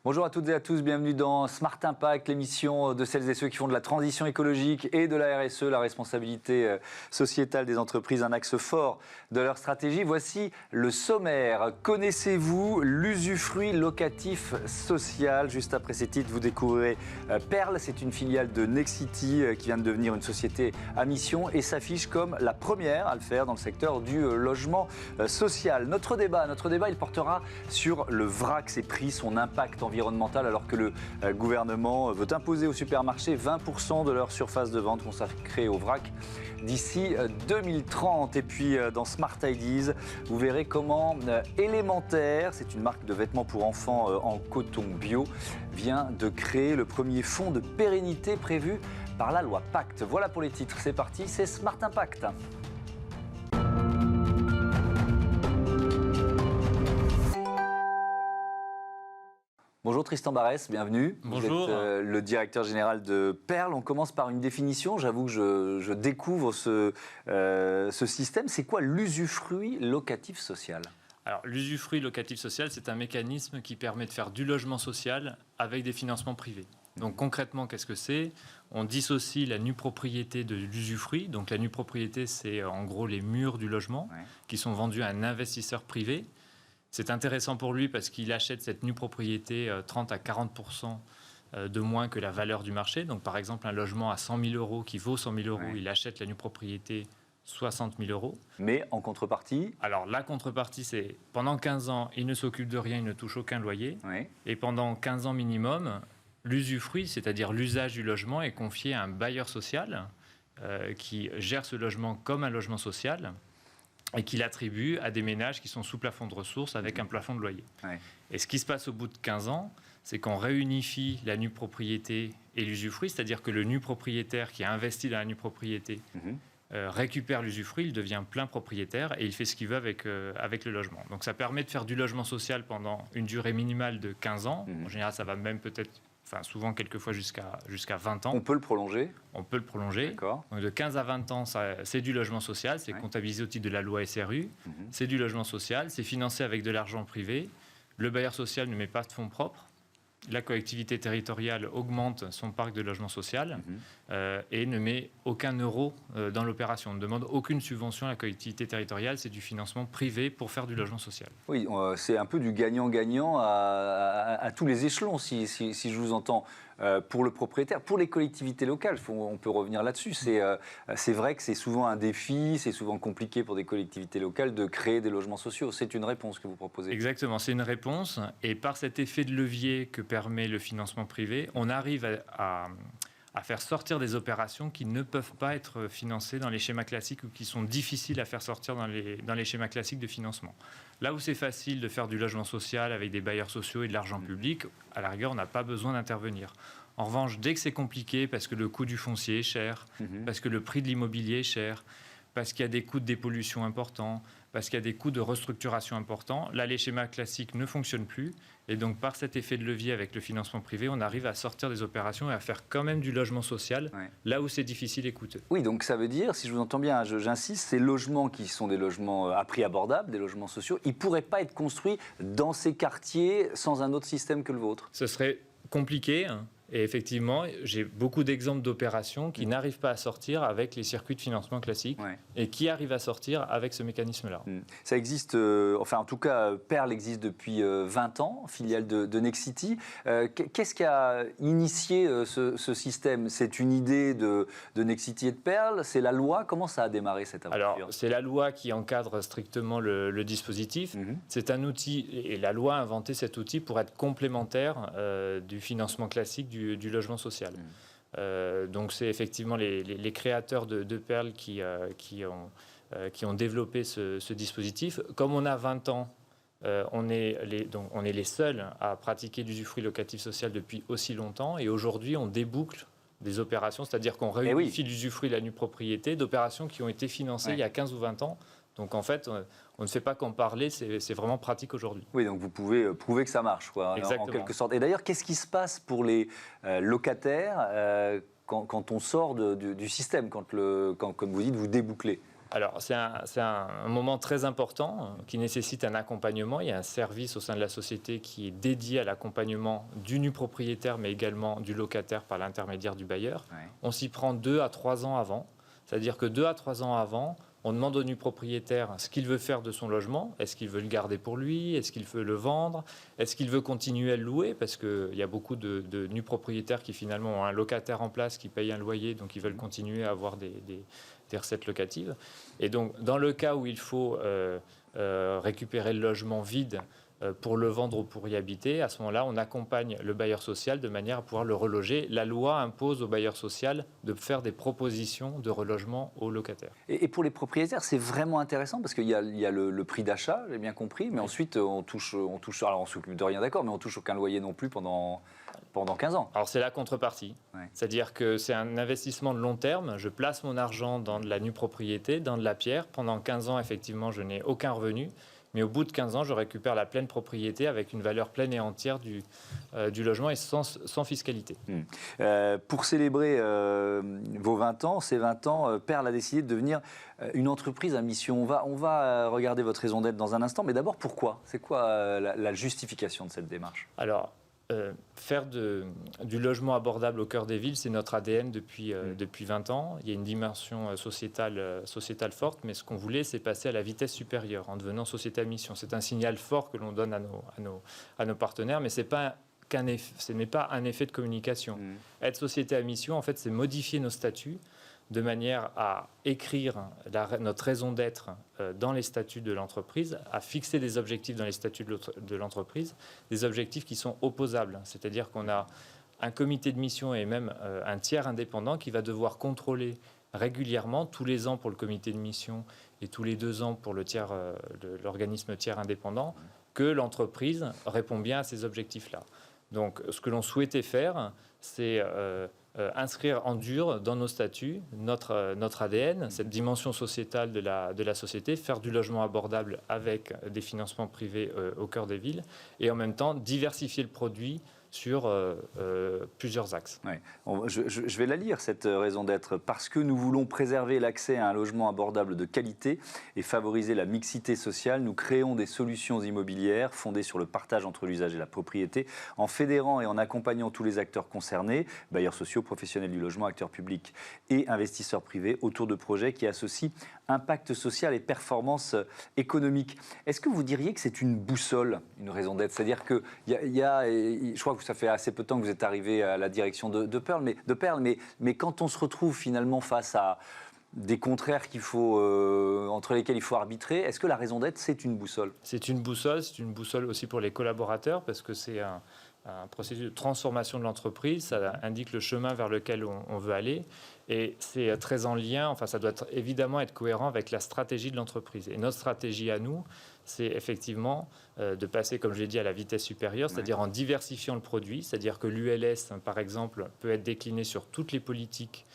Bonjour à toutes et à tous, bienvenue dans Smart Impact, l'émission de celles et ceux qui font de la transition écologique et de la RSE, la responsabilité sociétale des entreprises, un axe fort de leur stratégie. Voici le sommaire. Connaissez-vous l'usufruit locatif social? Juste après ces titres, vous découvrirez Perle, c'est une filiale de Nexity qui vient de devenir une société à mission et s'affiche comme la première à le faire dans le secteur du logement social. Notre débat, il portera sur le vrac, ses prix, son impact environnemental, alors que le gouvernement veut imposer aux supermarchés 20% de leur surface de vente consacrée au vrac d'ici 2030. Et puis dans Smart Ideas, vous verrez comment Élémentaire, c'est une marque de vêtements pour enfants en coton bio, vient de créer le premier fonds de pérennité prévu par la loi Pacte. Voilà pour les titres, c'est parti, c'est Smart Impact. Bonjour Tristan Barès, bienvenue. Bonjour. Vous êtes le directeur général de Perle. On commence par une définition. J'avoue que je découvre ce système. C'est quoi l'usufruit locatif social ? Alors, l'usufruit locatif social, c'est un mécanisme qui permet de faire du logement social avec des financements privés. Donc concrètement, qu'est-ce que c'est ? On dissocie la nue propriété de l'usufruit. Donc la nue propriété, c'est en gros les murs du logement qui sont vendus à un investisseur privé. C'est intéressant pour lui parce qu'il achète cette nue propriété 30 à 40% de moins que la valeur du marché. Donc par exemple, un logement à 100 000 euros qui vaut 100 000 euros, il achète la nue propriété 60 000 euros. Mais en contrepartie ? Alors la contrepartie, c'est pendant 15 ans, il ne s'occupe de rien, il ne touche aucun loyer. Et pendant 15 ans minimum, l'usufruit, c'est-à-dire l'usage du logement, est confié à un bailleur social qui gère ce logement comme un logement social et qui l'attribue à des ménages qui sont sous plafond de ressources avec un plafond de loyer. Et ce qui se passe au bout de 15 ans, c'est qu'on réunifie la nue propriété et l'usufruit, c'est-à-dire que le nu propriétaire qui a investi dans la nue propriété récupère l'usufruit, il devient plein propriétaire et il fait ce qu'il veut avec le logement. Donc ça permet de faire du logement social pendant une durée minimale de 15 ans. En général, ça va même peut-être... Enfin, souvent, quelquefois, jusqu'à 20 ans. On peut le prolonger ? On peut le prolonger. D'accord. Donc, de 15 à 20 ans, c'est du logement social. C'est comptabilisé au titre de la loi SRU. C'est du logement social. C'est financé avec de l'argent privé. Le bailleur social ne met pas de fonds propres. La collectivité territoriale augmente son parc de logement social et ne met aucun euro dans l'opération. On ne demande aucune subvention à la collectivité territoriale. C'est du financement privé pour faire du logement social. Oui, c'est un peu du gagnant-gagnant à tous les échelons, si je vous entends. Pour le propriétaire, pour les collectivités locales, on peut revenir là-dessus. C'est vrai que c'est souvent un défi, c'est souvent compliqué pour des collectivités locales de créer des logements sociaux. C'est une réponse que vous proposez. Exactement, c'est une réponse. Et par cet effet de levier que permet le financement privé, on arrive à faire sortir des opérations qui ne peuvent pas être financées dans les schémas classiques ou qui sont difficiles à faire sortir dans les schémas classiques de financement. Là où c'est facile de faire du logement social avec des bailleurs sociaux et de l'argent public, à la rigueur, on n'a pas besoin d'intervenir. En revanche, dès que c'est compliqué, parce que le coût du foncier est cher, parce que le prix de l'immobilier est cher, parce qu'il y a des coûts de dépollution importants, parce qu'il y a des coûts de restructuration importants. Là, les schémas classiques ne fonctionnent plus. Et donc, par cet effet de levier avec le financement privé, on arrive à sortir des opérations et à faire quand même du logement social, là où c'est difficile et coûteux. Oui, donc ça veut dire, si je vous entends bien, j'insiste, ces logements qui sont des logements à prix abordable, des logements sociaux, ils ne pourraient pas être construits dans ces quartiers sans un autre système que le vôtre. Ce serait compliqué. Et effectivement, j'ai beaucoup d'exemples d'opérations qui n'arrivent pas à sortir avec les circuits de financement classiques et qui arrivent à sortir avec ce mécanisme-là. Ça existe, enfin en tout cas, Perle existe depuis 20 ans, filiale de Nexity. Qu'est-ce qui a initié ce système ? C'est une idée de Nexity et de Perle ? C'est la loi ? Comment ça a démarré cette aventure ? Alors, c'est la loi qui encadre strictement le dispositif. C'est un outil, et la loi a inventé cet outil pour être complémentaire du financement classique du logement social. Donc c'est effectivement les créateurs de Perle qui ont développé ce dispositif. Comme on a 20 ans, on est les seuls à pratiquer l'usufruit locatif social depuis aussi longtemps et aujourd'hui on déboucle des opérations, c'est-à-dire qu'on réunifie l'usufruit et la nue propriété d'opérations qui ont été financées il y a 15 ou 20 ans. Donc en fait, on ne fait pas qu'en parler, c'est vraiment pratique aujourd'hui. Oui, donc vous pouvez prouver que ça march, quoi, en quelque sorte. Et d'ailleurs, qu'est-ce qui se passe pour les locataires quand on sort du système, quand, comme vous dites, vous débouclez ? Alors, c'est un moment très important qui nécessite un accompagnement. Il y a un service au sein de la société qui est dédié à l'accompagnement du nu propriétaire, mais également du locataire par l'intermédiaire du bailleur. Ouais. On s'y prend 2 à 3 ans avant. C'est-à-dire que 2 à 3 ans avant, on demande au nu propriétaire ce qu'il veut faire de son logement. Est-ce qu'il veut le garder pour lui? Est-ce qu'il veut le vendre? Est-ce qu'il veut continuer à le louer? Parce qu'il y a beaucoup de nus propriétaires qui finalement ont un locataire en place qui paye un loyer, donc ils veulent continuer à avoir des recettes locatives. Et donc, dans le cas où il faut récupérer le logement vide pour le vendre ou pour y habiter, à ce moment-là, on accompagne le bailleur social de manière à pouvoir le reloger. La loi impose au bailleur social de faire des propositions de relogement aux locataires. Et pour les propriétaires, c'est vraiment intéressant parce qu'il y a le prix d'achat, j'ai bien compris, mais ensuite on touche, alors on ne s'occupe de rien, d'accord, mais on touche aucun loyer non plus pendant 15 ans. Alors c'est la contrepartie, c'est-à-dire que c'est un investissement de long terme. Je place mon argent dans de la nue propriété, dans de la pierre. Pendant 15 ans, effectivement, je n'ai aucun revenu. Mais au bout de 15 ans, je récupère la pleine propriété avec une valeur pleine et entière du logement et sans fiscalité. Pour célébrer vos 20 ans, ces 20 ans, Perle a décidé de devenir une entreprise à mission. On va regarder votre raison d'être dans un instant, mais d'abord, pourquoi? C'est quoi la justification de cette démarche? Alors, faire du logement abordable au cœur des villes, c'est notre ADN depuis 20 ans. Il y a une dimension sociétale forte, mais ce qu'on voulait, c'est passer à la vitesse supérieure en devenant société à mission. C'est un signal fort que l'on donne à nos partenaires, mais ce n'est pas un effet de communication. Être société à mission, en fait, c'est modifier nos statuts de manière à écrire notre raison d'être dans les statuts de l'entreprise, à fixer des objectifs dans les statuts de l'entreprise, des objectifs qui sont opposables. C'est-à-dire qu'on a un comité de mission et même un tiers indépendant qui va devoir contrôler régulièrement, tous les ans pour le comité de mission et tous les 2 ans pour l'organisme tiers indépendant, que l'entreprise répond bien à ces objectifs-là. Donc, ce que l'on souhaitait faire, c'est inscrire en dur dans nos statuts notre ADN, cette dimension sociétale de la société, faire du logement abordable avec des financements privés au cœur des villes et en même temps diversifier le produit sur plusieurs axes. Ouais. Je vais la lire, cette raison d'être. Parce que nous voulons préserver l'accès à un logement abordable de qualité et favoriser la mixité sociale, nous créons des solutions immobilières fondées sur le partage entre l'usage et la propriété, en fédérant et en accompagnant tous les acteurs concernés, bailleurs sociaux, professionnels du logement, acteurs publics et investisseurs privés, autour de projets qui associent impact social et performance économique. Est-ce que vous diriez que c'est une boussole, une raison d'être? C'est-à-dire que je crois que ça fait assez peu de temps que vous êtes arrivé à la direction de Perle, mais quand on se retrouve finalement face à des contraires entre lesquels il faut arbitrer, est-ce que la raison d'être, c'est une boussole? C'est une boussole aussi pour les collaborateurs, parce que c'est un processus de transformation de l'entreprise, ça indique le chemin vers lequel on veut aller, et c'est très en lien, ça doit évidemment être cohérent avec la stratégie de l'entreprise. Et notre stratégie à nous, c'est effectivement de passer, comme je l'ai dit, à la vitesse supérieure, c'est-à-dire en diversifiant le produit, c'est-à-dire que l'ULS, par exemple, peut être décliné sur toutes les politiques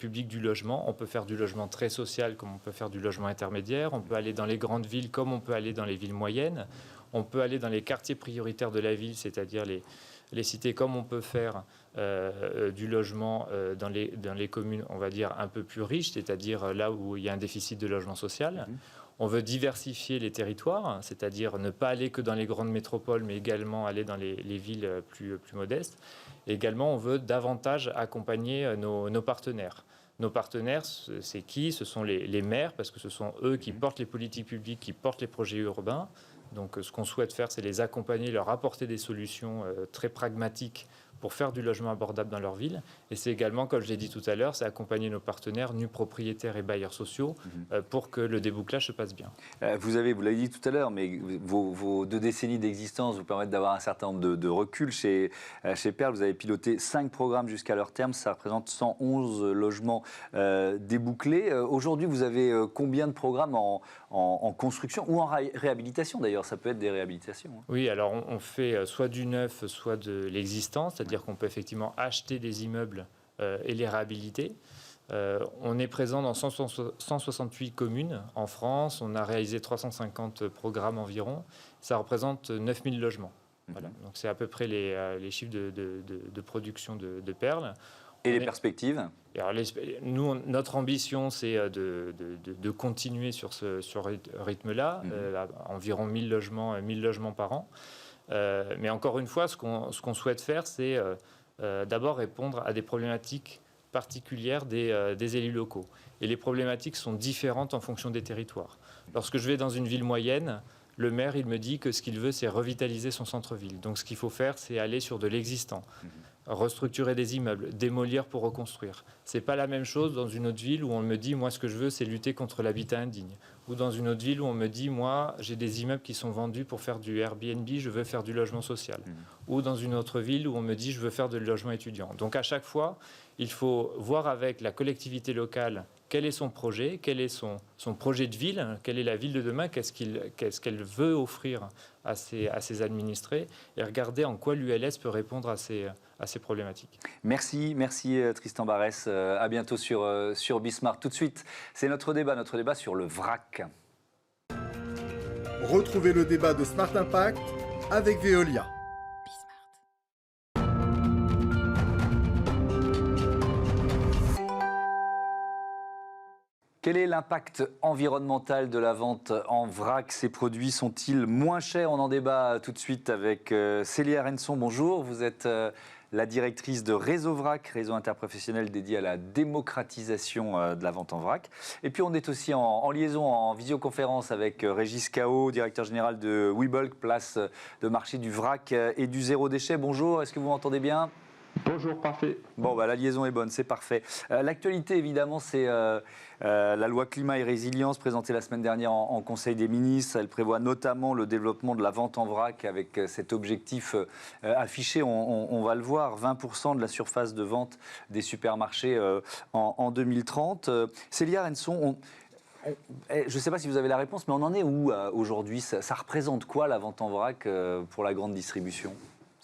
publiques du logement. On peut faire du logement très social comme on peut faire du logement intermédiaire, on peut aller dans les grandes villes comme on peut aller dans les villes moyennes, on peut aller dans les quartiers prioritaires de la ville, c'est-à-dire les cités, comme on peut faire du logement dans les communes, on va dire, un peu plus riches, c'est-à-dire là où il y a un déficit de logement social. On veut diversifier les territoires, c'est-à-dire ne pas aller que dans les grandes métropoles, mais également aller dans les villes plus modestes. Et également, on veut davantage accompagner nos partenaires. Nos partenaires, c'est qui? Ce sont les maires, parce que ce sont eux qui portent les politiques publiques, qui portent les projets urbains. Donc, ce qu'on souhaite faire, c'est les accompagner, leur apporter des solutions très pragmatiques pour faire du logement abordable dans leur ville. Et c'est également, comme je l'ai dit tout à l'heure, c'est accompagner nos partenaires, nus propriétaires et bailleurs sociaux, pour que le débouclage se passe bien. Vous l'avez dit tout à l'heure, mais vos 2 décennies d'existence vous permettent d'avoir un certain nombre de recul. Chez Perle, vous avez piloté 5 programmes jusqu'à leur terme. Ça représente 111 logements débouclés. Aujourd'hui, vous avez combien de programmes en construction ou en réhabilitation d'ailleurs? Ça peut être des réhabilitations. Oui, alors on fait soit du neuf, soit de l'existant, c'est-à-dire qu'on peut effectivement acheter des immeubles et les réhabiliter. On est présent dans 168 communes en France. On a réalisé 350 programmes environ. Ça représente 9000 logements. Voilà. Donc c'est à peu près les chiffres de production de Perle. Et les perspectives ? Alors, nous, notre ambition, c'est de continuer sur ce rythme-là, environ 1000 logements par an. Mais encore une fois, ce qu'on souhaite faire, c'est d'abord répondre à des problématiques particulières des élus locaux. Et les problématiques sont différentes en fonction des territoires. Lorsque je vais dans une ville moyenne, le maire, il me dit que ce qu'il veut, c'est revitaliser son centre-ville. Donc ce qu'il faut faire, c'est aller sur de l'existant. Restructurer des immeubles, démolir pour reconstruire. Ce n'est pas la même chose dans une autre ville où on me dit, moi, ce que je veux, c'est lutter contre l'habitat indigne. Ou dans une autre ville où on me dit, moi, j'ai des immeubles qui sont vendus pour faire du Airbnb, je veux faire du logement social. Ou dans une autre ville où on me dit, je veux faire du logement étudiant. Donc à chaque fois, il faut voir avec la collectivité locale quel est son projet, quel est son projet de ville, quelle est la ville de demain, qu'est-ce qu'elle veut offrir à ses administrés, et regarder en quoi l'ULS peut répondre à ces problématiques. Merci Tristan Barès. À bientôt sur Bismart. Tout de suite, c'est notre débat sur le vrac. Retrouvez le débat de Smart Impact avec Veolia. Quel est l'impact environnemental de la vente en vrac? Ces produits sont-ils moins chers? On en débat tout de suite avec Célia Renson. Bonjour, vous êtes la directrice de Réseau Vrac, réseau interprofessionnel dédié à la démocratisation de la vente en vrac. Et puis on est aussi en liaison, en visioconférence avec Régis Cao, directeur général de WeBulk, place de marché du vrac et du zéro déchet. Bonjour, est-ce que vous m'entendez bien? Bonjour, parfait. Bon, la liaison est bonne, c'est parfait. L'actualité, évidemment, c'est la loi climat et résilience présentée la semaine dernière en Conseil des ministres. Elle prévoit notamment le développement de la vente en vrac avec cet objectif affiché, on va le voir, 20% de la surface de vente des supermarchés en 2030. Célia Renson, je ne sais pas si vous avez la réponse, mais on en est où aujourd'hui? Ça représente quoi la vente en vrac pour la grande distribution?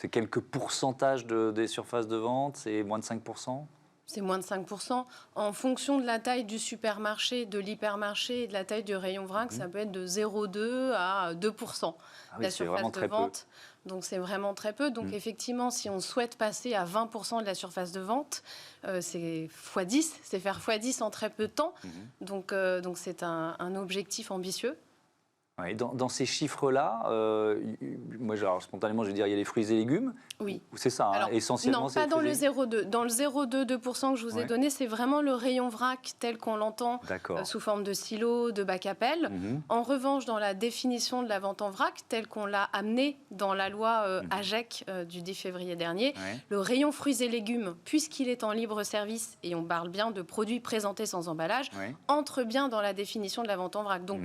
C'est quelques pourcentages des surfaces de vente? C'est moins de 5%? C'est moins de 5%. En fonction de la taille du supermarché, de l'hypermarché et de la taille du rayon vrac, ça peut être de 0,2 à 2% la surface de vente. Donc c'est vraiment très peu. Donc effectivement, si on souhaite passer à 20% de la surface de vente, c'est x10, c'est faire x10 en très peu de temps. Donc c'est un objectif ambitieux. Oui, dans ces chiffres-là, moi, spontanément, je vais dire, il y a les fruits et légumes. Oui. C'est ça, alors, essentiellement. Non, pas dans le 0,2. Dans le 0,2% que je vous ai donné, c'est vraiment le rayon vrac tel qu'on l'entend sous forme de silo, de bac à pelle. En revanche, dans la définition de la vente en vrac, telle qu'on l'a amenée dans la loi AGEC du 10 février dernier, le rayon fruits et légumes, puisqu'il est en libre service, et on parle bien de produits présentés sans emballage, entre bien dans la définition de la vente en vrac. Donc,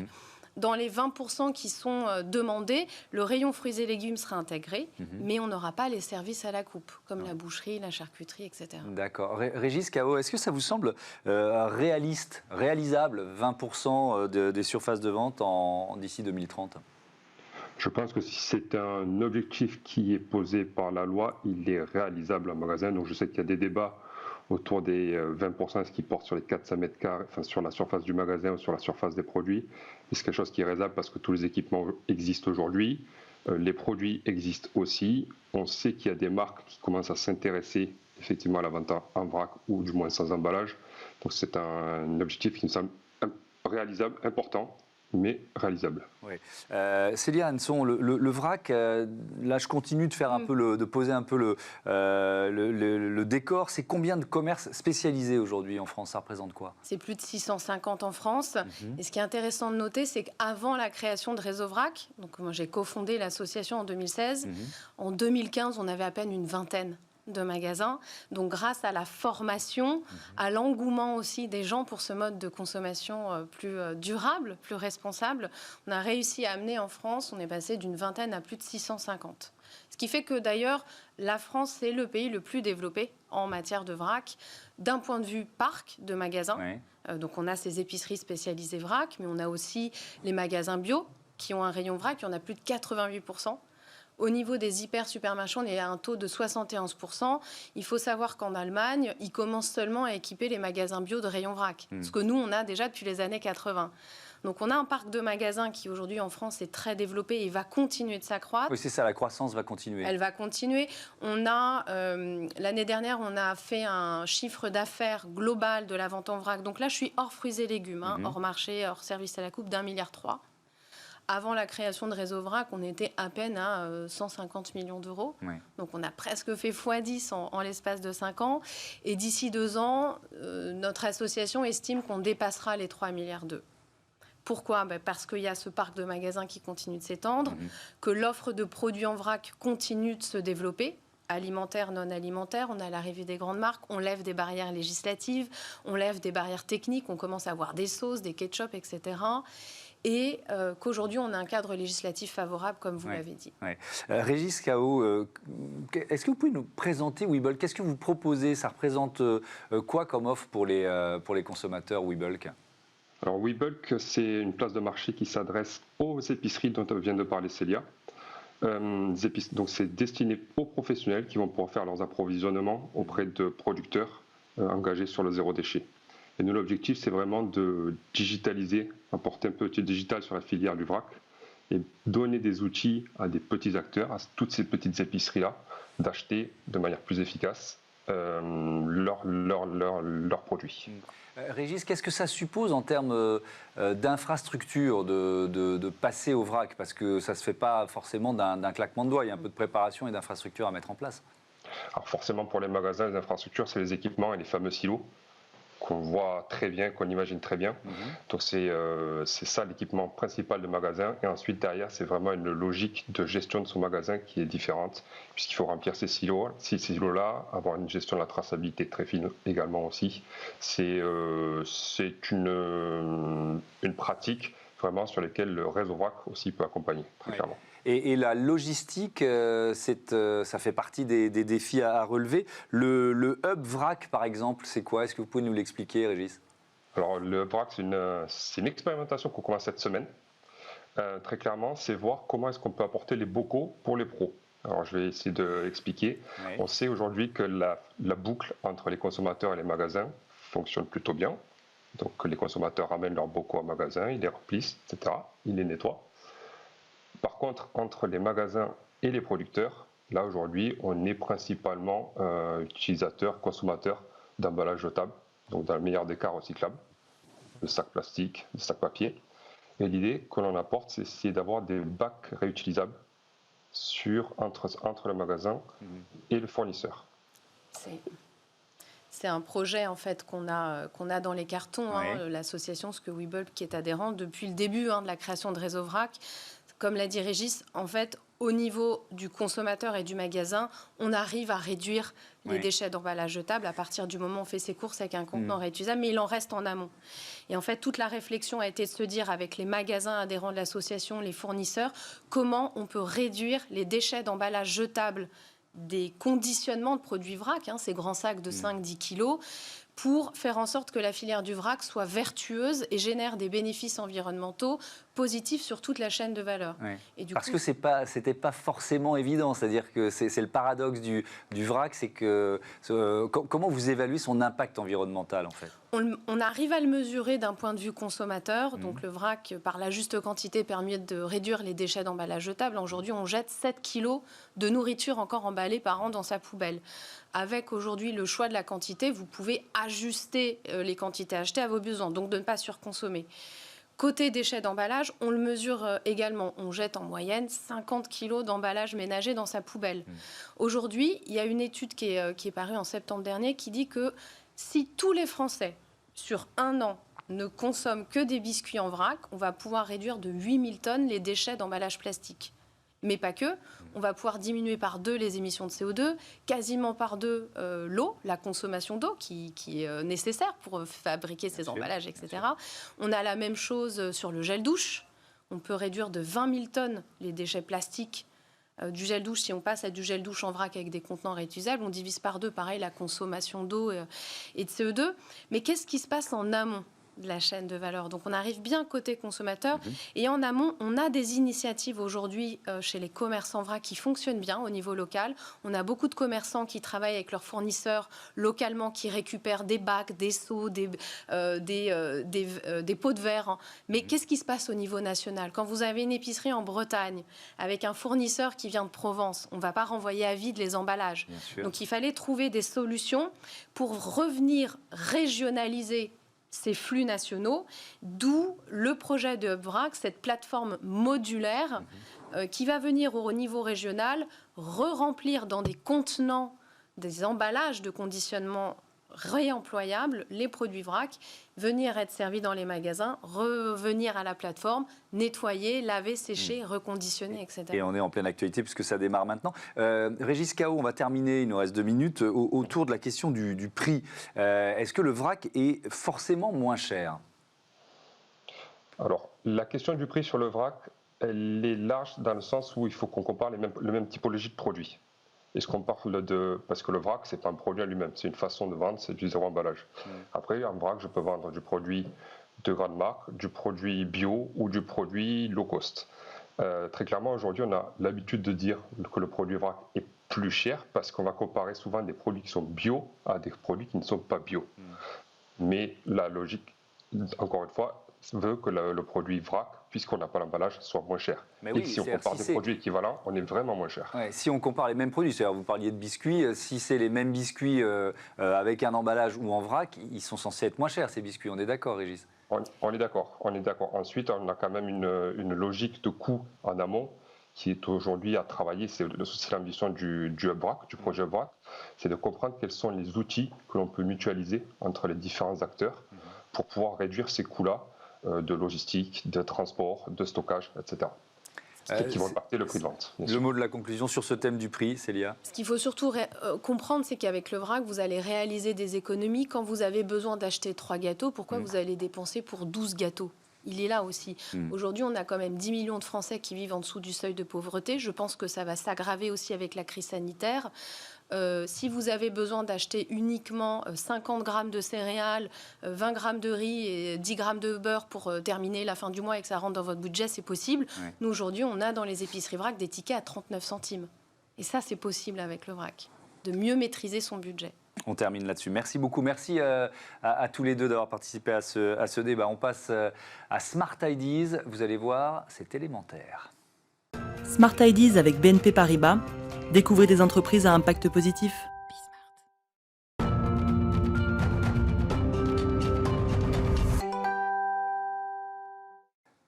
dans les 20% qui sont demandés, le rayon fruits et légumes sera intégré, mais on n'aura pas les services à la coupe, comme la boucherie, la charcuterie, etc. D'accord. Régis Cao, est-ce que ça vous semble réalisable, 20% des surfaces de vente d'ici 2030 ? Je pense que si c'est un objectif qui est posé par la loi, il est réalisable en magasin. Donc je sais qu'il y a des débats autour des 20%, ce qui porte sur les 400 mètres carrés, enfin sur la surface du magasin ou sur la surface des produits. Et c'est quelque chose qui est réalisable parce que tous les équipements existent aujourd'hui. Les produits existent aussi. On sait qu'il y a des marques qui commencent à s'intéresser effectivement à la vente en vrac ou du moins sans emballage. Donc c'est un objectif qui nous semble réalisable, important, mais réalisable. Oui. Célia Renson, le vrac, là je continue de faire de poser un peu le décor. C'est combien de commerces spécialisés aujourd'hui en France? Ça représente quoi? C'est plus de 650 en France. Et ce qui est intéressant de noter, c'est qu'avant la création de Réseau Vrac, donc moi j'ai cofondé l'association en 2016, en 2015 on avait à peine une vingtaine de magasins. Donc grâce à la formation, à l'engouement aussi des gens pour ce mode de consommation plus durable, plus responsable, on a réussi à amener en France, on est passé d'une vingtaine à plus de 650. Ce qui fait que d'ailleurs, la France est le pays le plus développé en matière de vrac, d'un point de vue parc de magasins. Donc on a ces épiceries spécialisées vrac, mais on a aussi les magasins bio qui ont un rayon vrac, il y en a plus de 88%. Au niveau des hyper-supermarchés, on est à un taux de 71%. Il faut savoir qu'en Allemagne, ils commencent seulement à équiper les magasins bio de rayon vrac. Ce que nous, on a déjà depuis les années 80. Donc on a un parc de magasins qui aujourd'hui en France est très développé et va continuer de s'accroître. Oui, c'est ça, la croissance va continuer. Elle va continuer. On a, l'année dernière, on a fait un chiffre d'affaires global de la vente en vrac. Donc là, je suis hors fruits et légumes, hors marché, hors service à la coupe, d'1,3 milliard. Avant la création de Réseau Vrac, on était à peine à 150 millions d'euros. Oui. Donc on a presque fait x10 en l'espace de 5 ans. Et d'ici 2 ans, notre association estime qu'on dépassera les 3,2 milliards. Pourquoi ? Parce qu'il y a ce parc de magasins qui continue de s'étendre, que l'offre de produits en vrac continue de se développer, alimentaire, non alimentaire. On a l'arrivée des grandes marques, on lève des barrières législatives, on lève des barrières techniques, on commence à avoir des sauces, des ketchup, etc. Et qu'aujourd'hui, on a un cadre législatif favorable, comme vous l'avez dit. Ouais. Régis Cao, est-ce que vous pouvez nous présenter WeBulk ? Qu'est-ce que vous proposez ? Ça représente quoi comme offre pour les consommateurs WeBulk ? Alors WeBulk, c'est une place de marché qui s'adresse aux épiceries dont vient de parler Célia. Donc c'est destiné aux professionnels qui vont pouvoir faire leurs approvisionnements auprès de producteurs engagés sur le zéro déchet. Et nous, l'objectif, c'est vraiment de digitaliser, apporter un peu de digital sur la filière du vrac et donner des outils à des petits acteurs, à toutes ces petites épiceries-là, d'acheter de manière plus efficace leurs produits. Régis, qu'est-ce que ça suppose en termes d'infrastructure de passer au vrac ? Parce que ça ne se fait pas forcément d'un claquement de doigts. Il y a un peu de préparation et d'infrastructure à mettre en place. Alors forcément, pour les magasins, les infrastructures, c'est les équipements et les fameux silos qu'on voit très bien, qu'on imagine très bien. Donc c'est ça l'équipement principal de magasin. Et ensuite, derrière, c'est vraiment une logique de gestion de son magasin qui est différente, puisqu'il faut remplir ces silos-là, avoir une gestion de la traçabilité très fine également aussi. C'est une pratique vraiment sur laquelle le réseau vrac aussi peut accompagner, très clairement. Et la logistique, ça fait partie des défis à relever. Le hub vrac, par exemple, c'est quoi ? Est-ce que vous pouvez nous l'expliquer, Régis ? Alors, le hub vrac, c'est une expérimentation qu'on commence cette semaine. Très clairement, c'est voir comment est-ce qu'on peut apporter les bocaux pour les pros. Alors, je vais essayer de l'expliquer. Oui. On sait aujourd'hui que la boucle entre les consommateurs et les magasins fonctionne plutôt bien. Donc, les consommateurs ramènent leurs bocaux au magasin, ils les remplissent, etc. Ils les nettoient. Par contre, entre les magasins et les producteurs, là aujourd'hui, on est principalement utilisateur, consommateur d'emballages jetables, donc dans le meilleur des cas recyclables, de sacs plastiques, de sacs papier. Et l'idée que l'on apporte, c'est essayer d'avoir des bacs réutilisables entre le magasin et le fournisseur. C'est un projet en fait qu'on a dans les cartons, l'association Ce que WeBulk qui est adhérente depuis le début de la création de Réseau Vrac. Comme l'a dit Régis, en fait, au niveau du consommateur et du magasin, on arrive à réduire les déchets d'emballage jetable à partir du moment où on fait ses courses avec un contenant réutilisable, mais il en reste en amont. Et en fait, toute la réflexion a été de se dire avec les magasins adhérents de l'association, les fournisseurs, comment on peut réduire les déchets d'emballage jetable des conditionnements de produits vrac, ces grands sacs de 5-10 kilos, pour faire en sorte que la filière du vrac soit vertueuse et génère des bénéfices environnementaux positifs sur toute la chaîne de valeur. Oui. Et parce que c'était pas forcément évident, c'est-à-dire que c'est le paradoxe du vrac, c'est que comment vous évaluez son impact environnemental en fait ? On arrive à le mesurer d'un point de vue consommateur. Donc le vrac, par la juste quantité, permet de réduire les déchets d'emballage jetable. Aujourd'hui, on jette 7 kilos de nourriture encore emballée par an dans sa poubelle. Avec aujourd'hui le choix de la quantité, vous pouvez ajuster les quantités achetées à vos besoins, donc de ne pas surconsommer. Côté déchets d'emballage, on le mesure également. On jette en moyenne 50 kilos d'emballage ménager dans sa poubelle. Aujourd'hui, il y a une étude qui est parue en septembre dernier qui dit que si tous les Français, sur un an, ne consomment que des biscuits en vrac, on va pouvoir réduire de 8000 tonnes les déchets d'emballage plastique. Mais pas que. On va pouvoir diminuer par 2 les émissions de CO2, quasiment par 2 l'eau, la consommation d'eau qui est nécessaire pour fabriquer ces emballages, etc. On a la même chose sur le gel douche. On peut réduire de 20 000 tonnes les déchets plastiques du gel douche. Si on passe à du gel douche en vrac avec des contenants réutilisables, on divise par 2, pareil, la consommation d'eau et de CO2. Mais qu'est-ce qui se passe en amont ? de la chaîne de valeur. Donc on arrive bien côté consommateur. Et en amont, on a des initiatives aujourd'hui chez les commerçants vrac qui fonctionnent bien au niveau local. On a beaucoup de commerçants qui travaillent avec leurs fournisseurs localement, qui récupèrent des bacs, des seaux, des pots de verre. Mais qu'est-ce qui se passe au niveau national? Quand vous avez une épicerie en Bretagne avec un fournisseur qui vient de Provence, on ne va pas renvoyer à vide les emballages. Donc il fallait trouver des solutions pour revenir régionaliser ces flux nationaux, d'où le projet de HubVrac, cette plateforme modulaire qui va venir au niveau régional re-remplir dans des contenants, des emballages de conditionnement réemployables, les produits vrac, venir être servis dans les magasins, revenir à la plateforme, nettoyer, laver, sécher, reconditionner, etc. Et on est en pleine actualité puisque ça démarre maintenant. Régis Cao, on va terminer, il nous reste 2 minutes, autour de la question du prix. Est-ce que le vrac est forcément moins cher? Alors, la question du prix sur le vrac, elle est large dans le sens où il faut qu'on compare le même typologie de produits. Est-ce qu'on parle de... Parce que le vrac, c'est pas un produit à lui-même, c'est une façon de vendre, c'est du zéro emballage. Après, en vrac, je peux vendre du produit de grande marque, du produit bio ou du produit low cost. Très clairement, aujourd'hui, on a l'habitude de dire que le produit vrac est plus cher parce qu'on va comparer souvent des produits qui sont bio à des produits qui ne sont pas bio. Mais la logique, encore une fois, veut que le produit vrac, puisqu'on n'a pas l'emballage, soit moins cher. Mais oui, et si on compare des produits équivalents, on est vraiment moins cher. Ouais, si on compare les mêmes produits, c'est-à-dire vous parliez de biscuits, si c'est les mêmes biscuits avec un emballage ou en vrac, ils sont censés être moins chers ces biscuits, on est d'accord Régis? On est d'accord, on est d'accord. Ensuite, on a quand même une logique de coût en amont qui est aujourd'hui à travailler, c'est aussi l'ambition du HubVrac, du projet HubVrac, c'est de comprendre quels sont les outils que l'on peut mutualiser entre les différents acteurs pour pouvoir réduire ces coûts-là de logistique, de transport, de stockage, etc. Qui vont impacter le prix de vente. Le mot de la conclusion sur ce thème du prix, Célia? Ce qu'il faut surtout comprendre, c'est qu'avec le vrac, vous allez réaliser des économies. Quand vous avez besoin d'acheter 3 gâteaux, pourquoi vous allez dépenser pour 12 gâteaux? Il est là aussi. Aujourd'hui, on a quand même 10 millions de Français qui vivent en dessous du seuil de pauvreté. Je pense que ça va s'aggraver aussi avec la crise sanitaire. Si vous avez besoin d'acheter uniquement 50 grammes de céréales, 20 grammes de riz et 10 grammes de beurre pour terminer la fin du mois et que ça rentre dans votre budget, c'est possible. Nous, aujourd'hui, on a dans les épiceries vrac des tickets à 39 centimes. Et ça, c'est possible avec le vrac, de mieux maîtriser son budget. On termine là-dessus. Merci beaucoup. Merci à tous les deux d'avoir participé à ce débat. On passe à Smart Ideas. Vous allez voir, c'est élémentaire. Smart Ideas avec BNP Paribas. Découvrez des entreprises à impact positif.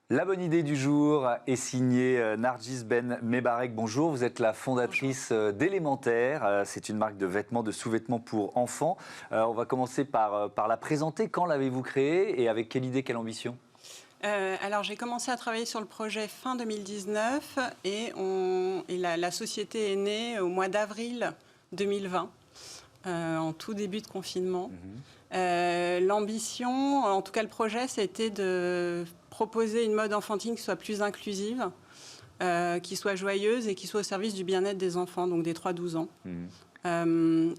La bonne idée du jour est signée Nargis Ben Mebarek. Bonjour, vous êtes la fondatrice d'Élémentaire. C'est une marque de vêtements, de sous-vêtements pour enfants. On va commencer par la présenter. Quand l'avez-vous créée et avec quelle idée, quelle ambition ? Alors j'ai commencé à travailler sur le projet fin 2019 et la société est née au mois d'avril 2020, en tout début de confinement. L'ambition, en tout cas le projet, c'était de proposer une mode enfantine qui soit plus inclusive, qui soit joyeuse et qui soit au service du bien-être des enfants, donc des 3-12 ans.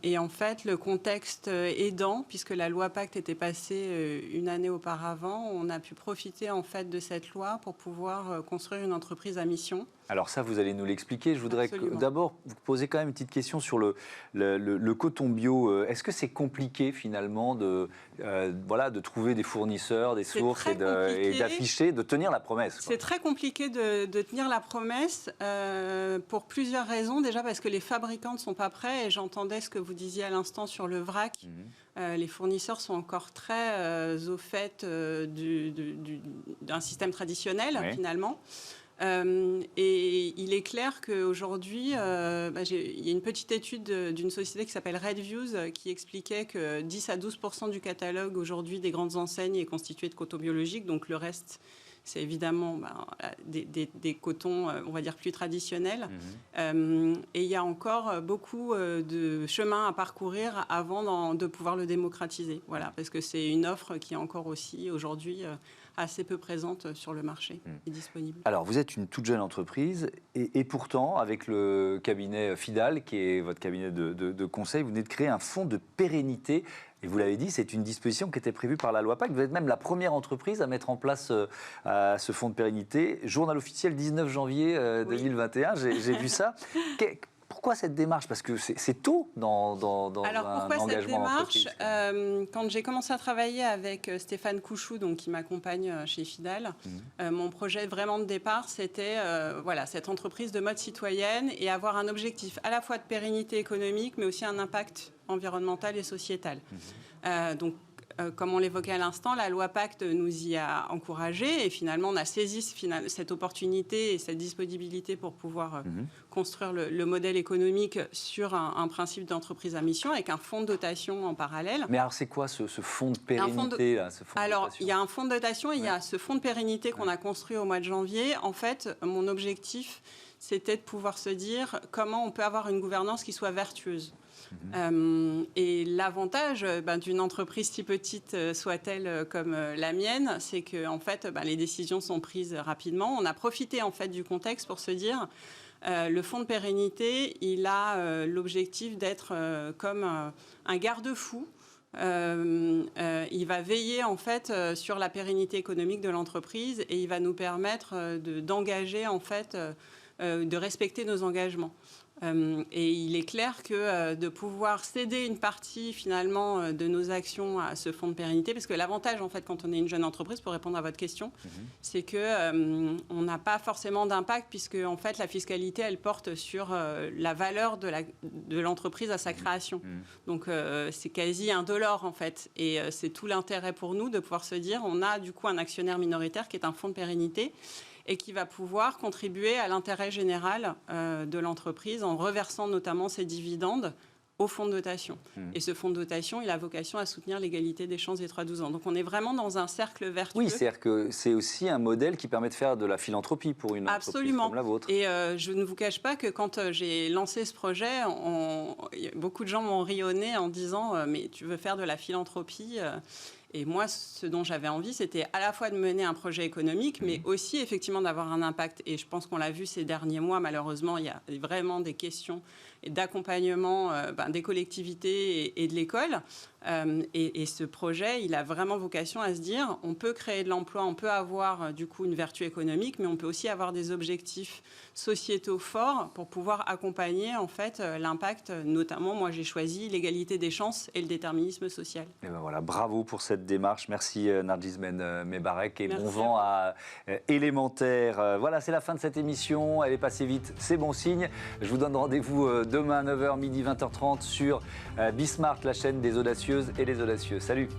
Et en fait, le contexte aidant, puisque la loi Pacte était passée une année auparavant, on a pu profiter en fait de cette loi pour pouvoir construire une entreprise à mission. Alors ça, vous allez nous l'expliquer. Je voudrais d'abord vous poser quand même une petite question sur le coton bio. Est-ce que c'est compliqué finalement de trouver des fournisseurs, des sources et d'afficher, de tenir la promesse? C'est très compliqué de tenir la promesse pour plusieurs raisons. Déjà parce que les fabricants ne sont pas prêts et j'entendais ce que vous disiez à l'instant sur le vrac. Les fournisseurs sont encore très au fait d'un système traditionnel finalement. Et il est clair qu'aujourd'hui, il y a une petite étude d'une société qui s'appelle Redviews qui expliquait que 10 à 12% du catalogue aujourd'hui des grandes enseignes est constitué de coton biologique, donc le reste c'est évidemment des cotons, on va dire, plus traditionnels. Et il y a encore beaucoup de chemin à parcourir avant de pouvoir le démocratiser. Voilà, parce que c'est une offre qui est encore aussi aujourd'hui assez peu présente sur le marché et disponible. Alors, vous êtes une toute jeune entreprise et pourtant, avec le cabinet Fidal, qui est votre cabinet de conseil, vous venez de créer un fonds de pérennité. Et vous l'avez dit, c'est une disposition qui était prévue par la loi PACTE. Vous êtes même la première entreprise à mettre en place ce fonds de pérennité. Journal officiel 19 janvier 2021, j'ai vu ça. Pourquoi cette démarche? Parce que c'est tôt dans un engagement d'entreprise. Quand j'ai commencé à travailler avec Stéphane Couchou, donc, qui m'accompagne chez Fidal, mon projet vraiment de départ, c'était cette entreprise de mode citoyenne et avoir un objectif à la fois de pérennité économique, mais aussi un impact environnemental et sociétal. Comme on l'évoquait à l'instant, la loi PACTE nous y a encouragés et finalement on a saisi cette opportunité et cette disponibilité pour pouvoir construire le modèle économique sur un principe d'entreprise à mission avec un fonds de dotation en parallèle. Mais alors c'est quoi ce fonds de pérennité il y a un fonds de dotation et il y a ce fonds de pérennité qu'on a construit au mois de janvier. En fait, mon objectif, c'était de pouvoir se dire comment on peut avoir une gouvernance qui soit vertueuse. Et l'avantage d'une entreprise si petite soit-elle comme la mienne, c'est que en fait, les décisions sont prises rapidement. On a profité en fait du contexte pour se dire le fonds de pérennité, il a l'objectif d'être comme un garde-fou. Il va veiller en fait sur la pérennité économique de l'entreprise et il va nous permettre d'engager en fait, de respecter nos engagements. Et il est clair que de pouvoir céder une partie finalement de nos actions à ce fonds de pérennité, parce que l'avantage en fait quand on est une jeune entreprise, pour répondre à votre question, c'est que on n'a pas forcément d'impact puisque en fait la fiscalité elle porte sur la valeur de l'entreprise à sa création. Donc c'est quasi indolore en fait, et c'est tout l'intérêt pour nous de pouvoir se dire on a du coup un actionnaire minoritaire qui est un fonds de pérennité et qui va pouvoir contribuer à l'intérêt général de l'entreprise en reversant notamment ses dividendes au fonds de dotation. Et ce fonds de dotation, il a vocation à soutenir l'égalité des chances des 3-12 ans. Donc on est vraiment dans un cercle vertueux. Oui, c'est-à-dire que c'est aussi un modèle qui permet de faire de la philanthropie pour une entreprise comme la vôtre. Et je ne vous cache pas que quand j'ai lancé ce projet, beaucoup de gens m'ont ri au nez en disant « mais tu veux faire de la philanthropie ?» Et moi, ce dont j'avais envie, c'était à la fois de mener un projet économique, mais aussi effectivement d'avoir un impact. Et je pense qu'on l'a vu ces derniers mois, malheureusement, il y a vraiment des questions d'accompagnement des collectivités et de l'école. Et ce projet, il a vraiment vocation à se dire, on peut créer de l'emploi, on peut avoir du coup une vertu économique, mais on peut aussi avoir des objectifs sociétaux forts pour pouvoir accompagner en fait l'impact. Notamment, moi j'ai choisi l'égalité des chances et le déterminisme social. Et ben voilà, bravo pour cette démarche. Merci Narjis Mebarek et bon vent à Élémentaire. Voilà, c'est la fin de cette émission. Elle est passée vite, c'est bon signe. Je vous donne rendez-vous demain 9h, midi 20h30 sur Bismart, la chaîne des audacieuses et des audacieux. Salut!